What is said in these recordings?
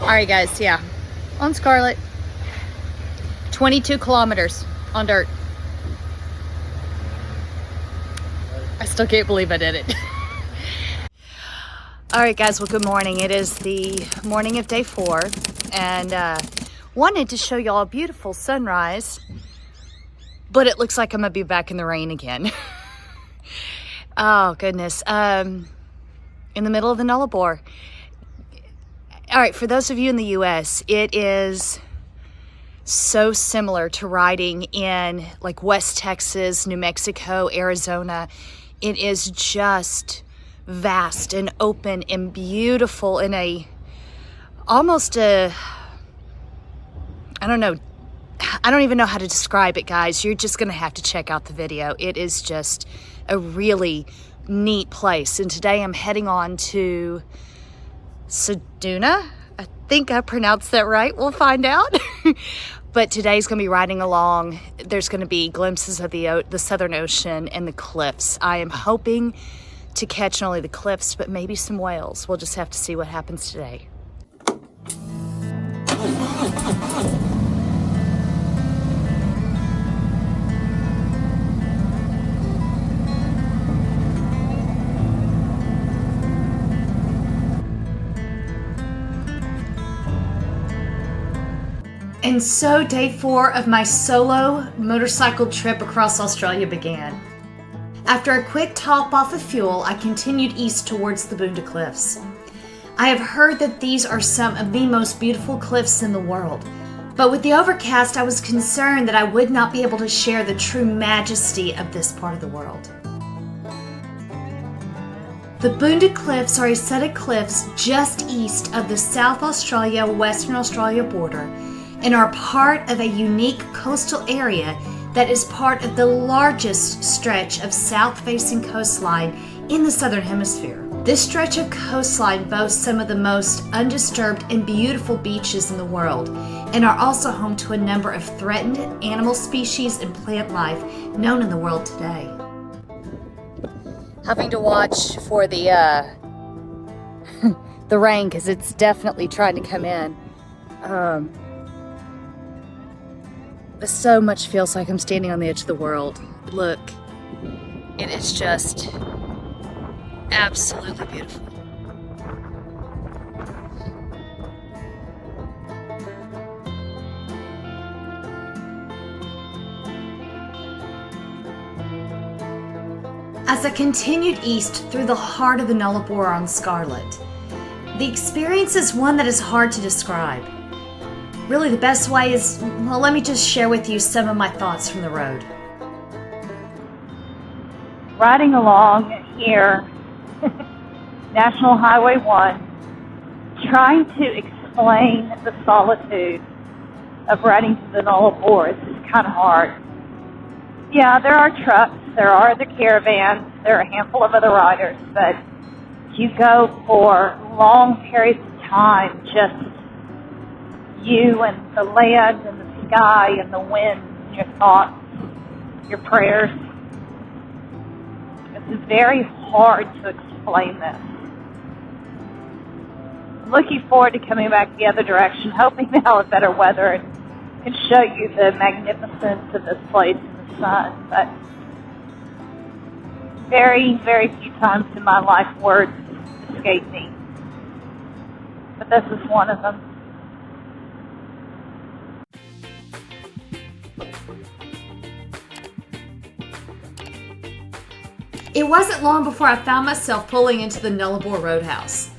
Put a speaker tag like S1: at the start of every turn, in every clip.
S1: All right, guys, yeah, on Scarlet, 22 kilometers on dirt. I still can't believe I did it. All right, guys, well, good morning. It is the morning of day 4, and wanted to show y'all a beautiful sunrise, but it looks like I'm gonna be back in the rain again. Oh, goodness. In the middle of the Nullarbor. All right, for those of you in the US, it is so similar to riding in like West Texas, New Mexico, Arizona. It is just vast and open and beautiful in I don't even know how to describe it, guys. You're just gonna have to check out the video. It is just a really neat place. And today I'm heading on to Sedona. I think I pronounced that right. We'll find out. But today's gonna be riding along. There's gonna be glimpses of the Southern Ocean and the cliffs. I am hoping to catch not only the cliffs, but maybe some whales. We'll just have to see what happens today. And so day 4 of my solo motorcycle trip across Australia began. After a quick top off of fuel, I continued east towards the Bunda Cliffs. I have heard that these are some of the most beautiful cliffs in the world, but with the overcast, I was concerned that I would not be able to share the true majesty of this part of the world. The Bunda Cliffs are a set of cliffs just east of the South Australia-Western Australia border and are part of a unique coastal area that is part of the largest stretch of south-facing coastline in the Southern Hemisphere. This stretch of coastline boasts some of the most undisturbed and beautiful beaches in the world and are also home to a number of threatened animal species and plant life known in the world today. Having to watch for the the rain because it's definitely trying to come in. So much feels like I'm standing on the edge of the world. Look, it is just absolutely beautiful. As I continued east through the heart of the Nullarbor on Scarlet, the experience is one that is hard to describe. Really, the best way is, well, let me just share with you some of my thoughts from the road.
S2: Riding along here, National Highway 1, trying to explain the solitude of riding to the Nullarbor is kind of hard. Yeah, there are trucks, there are other caravans, there are a handful of other riders, but you go for long periods of time just you and the land and the sky and the wind, your thoughts, your prayers. It's very hard to explain this. I'm looking forward to coming back the other direction, hoping to have better weather and can show you the magnificence of this place in the sun. But very, very few times in my life words escape me. But this is one of them.
S1: It wasn't long before I found myself pulling into the Nullarbor Roadhouse.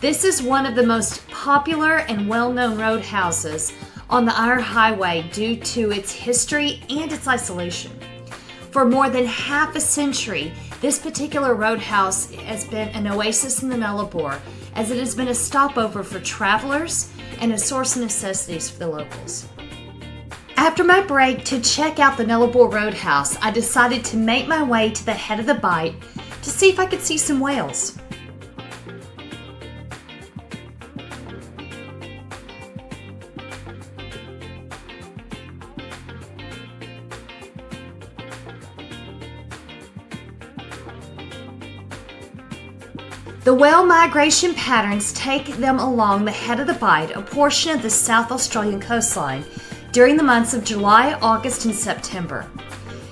S1: This is one of the most popular and well-known roadhouses on the Iron Highway due to its history and its isolation. For more than half a century, this particular roadhouse has been an oasis in the Nullarbor, as it has been a stopover for travelers and a source of necessities for the locals. After my break to check out the Nullarbor Roadhouse, I decided to make my way to the head of the bight to see if I could see some whales. The whale migration patterns take them along the head of the Bight, a portion of the South Australian coastline, during the months of July, August, and September.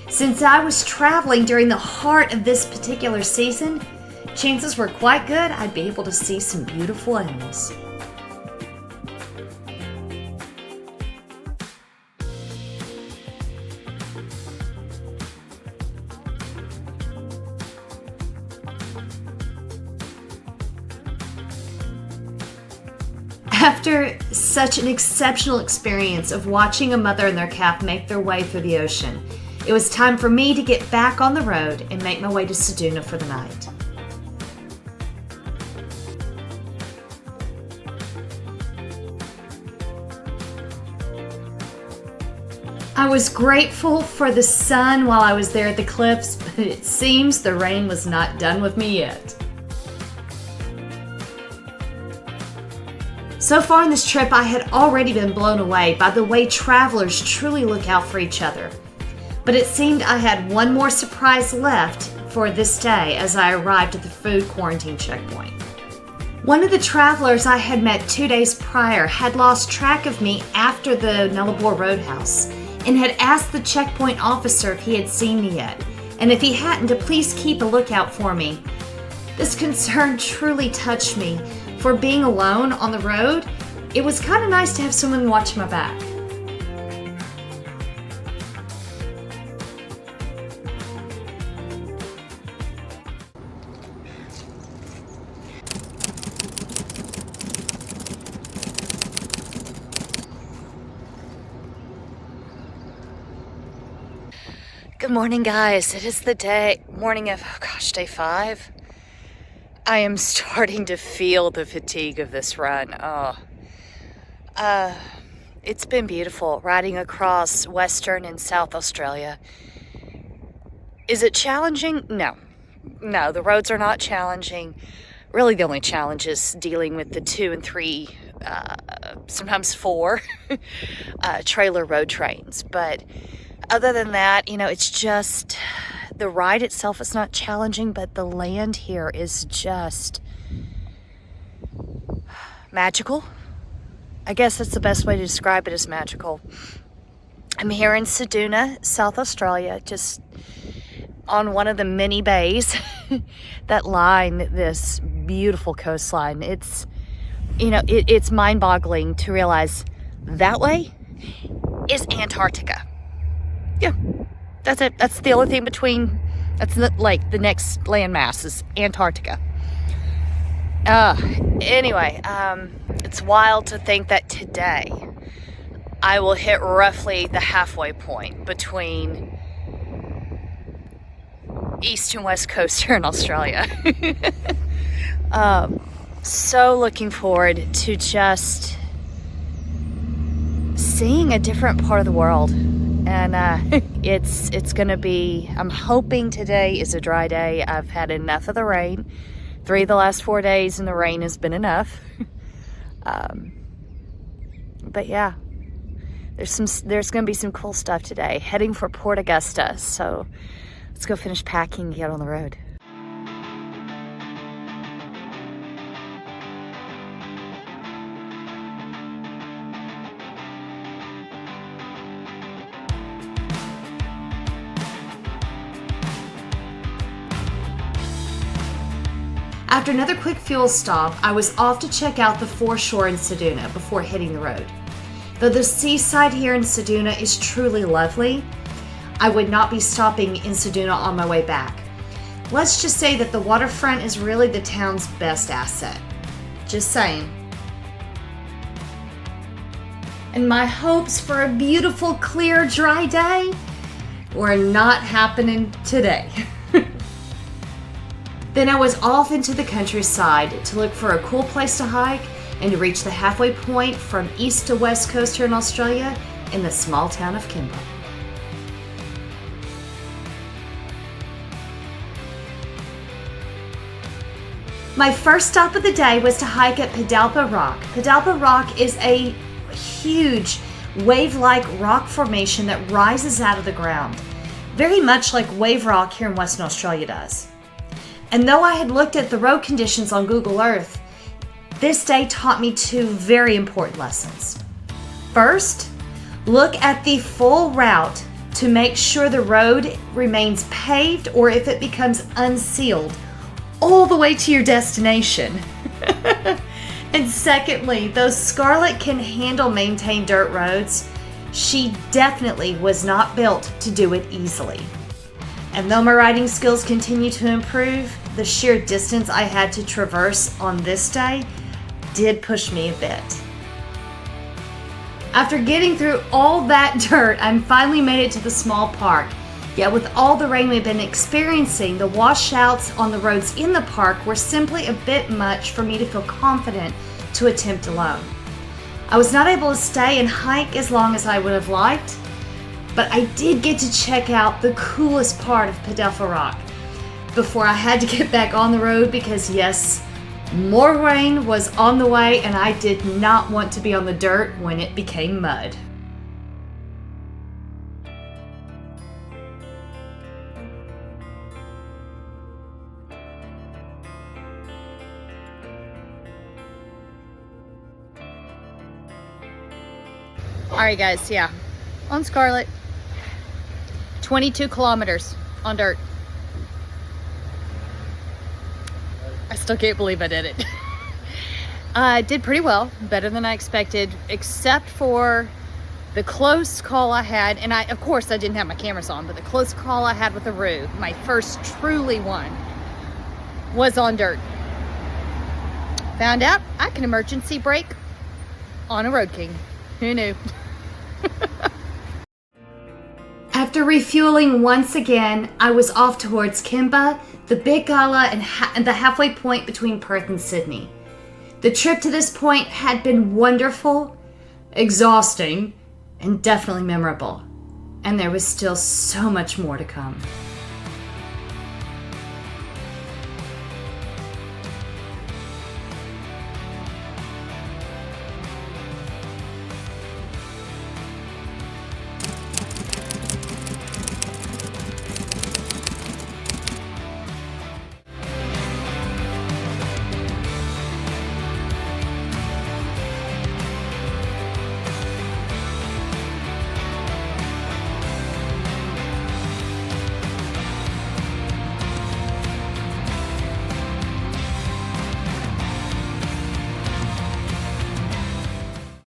S1: Since I was traveling during the heart of this particular season, chances were quite good I'd be able to see some beautiful animals. After such an exceptional experience of watching a mother and their calf make their way through the ocean, it was time for me to get back on the road and make my way to Ceduna for the night. I was grateful for the sun while I was there at the cliffs, but it seems the rain was not done with me yet. So far in this trip, I had already been blown away by the way travelers truly look out for each other. But it seemed I had one more surprise left for this day as I arrived at the food quarantine checkpoint. One of the travelers I had met 2 days prior had lost track of me after the Nullarbor Roadhouse and had asked the checkpoint officer if he had seen me yet, and if he hadn't, to please keep a lookout for me. This concern truly touched me. For being alone on the road, it was kind of nice to have someone watch my back. Good morning, guys. It is the morning of, day 5. I am starting to feel the fatigue of this run. It's been beautiful riding across Western and South Australia. Is it challenging? No, the roads are not challenging. Really, the only challenge is dealing with the 2 and 3, sometimes 4 trailer road trains. But other than that, it's just... The ride itself is not challenging, but the land here is just magical. I guess that's the best way to describe it, is magical. I'm here in Ceduna, South Australia, just on one of the many bays that line this beautiful coastline. It's, it's mind-boggling to realize that way is Antarctica. Yeah. That's it. That's the only thing between, the next landmass is Antarctica. Anyway, it's wild to think that today I will hit roughly the halfway point between East and West Coast here in Australia. So looking forward to just seeing a different part of the world. And it's going to be, I'm hoping today is a dry day. I've had enough of the rain. 3 of the last 4 days and the rain has been enough. But yeah, there's going to be some cool stuff today. Heading for Port Augusta. So let's go finish packing and get on the road. After another quick fuel stop, I was off to check out the foreshore in Ceduna before hitting the road. Though the seaside here in Ceduna is truly lovely, I would not be stopping in Ceduna on my way back. Let's just say that the waterfront is really the town's best asset. Just saying. And my hopes for a beautiful, clear, dry day were not happening today. Then I was off into the countryside to look for a cool place to hike and to reach the halfway point from east to west coast here in Australia in the small town of Kimba. My first stop of the day was to hike at Padalpa Rock. Padalpa Rock is a huge wave-like rock formation that rises out of the ground, very much like Wave Rock here in Western Australia does. And though I had looked at the road conditions on Google Earth, this day taught me two very important lessons. First, look at the full route to make sure the road remains paved or if it becomes unsealed all the way to your destination. And secondly, though Scarlett can handle maintained dirt roads, she definitely was not built to do it easily. And though my riding skills continue to improve, the sheer distance I had to traverse on this day did push me a bit. After getting through all that dirt, I finally made it to the small park. Yet with all the rain we've been experiencing, the washouts on the roads in the park were simply a bit much for me to feel confident to attempt alone. I was not able to stay and hike as long as I would have liked, but I did get to check out the coolest part of Pedelfa Rock before I had to get back on the road because yes, more rain was on the way and I did not want to be on the dirt when it became mud. Alright guys, yeah, on Scarlett, 22 kilometers on dirt. I still can't believe I did it. I did pretty well, better than I expected, except for the close call I had, and of course I didn't have my cameras on, but the close call I had with the Roo, my first truly one, was on dirt. Found out I can emergency brake on a Road King. Who knew? After refueling once again, I was off towards Kimba, the Big Gala, and the halfway point between Perth and Sydney. The trip to this point had been wonderful, exhausting, and definitely memorable. And there was still so much more to come.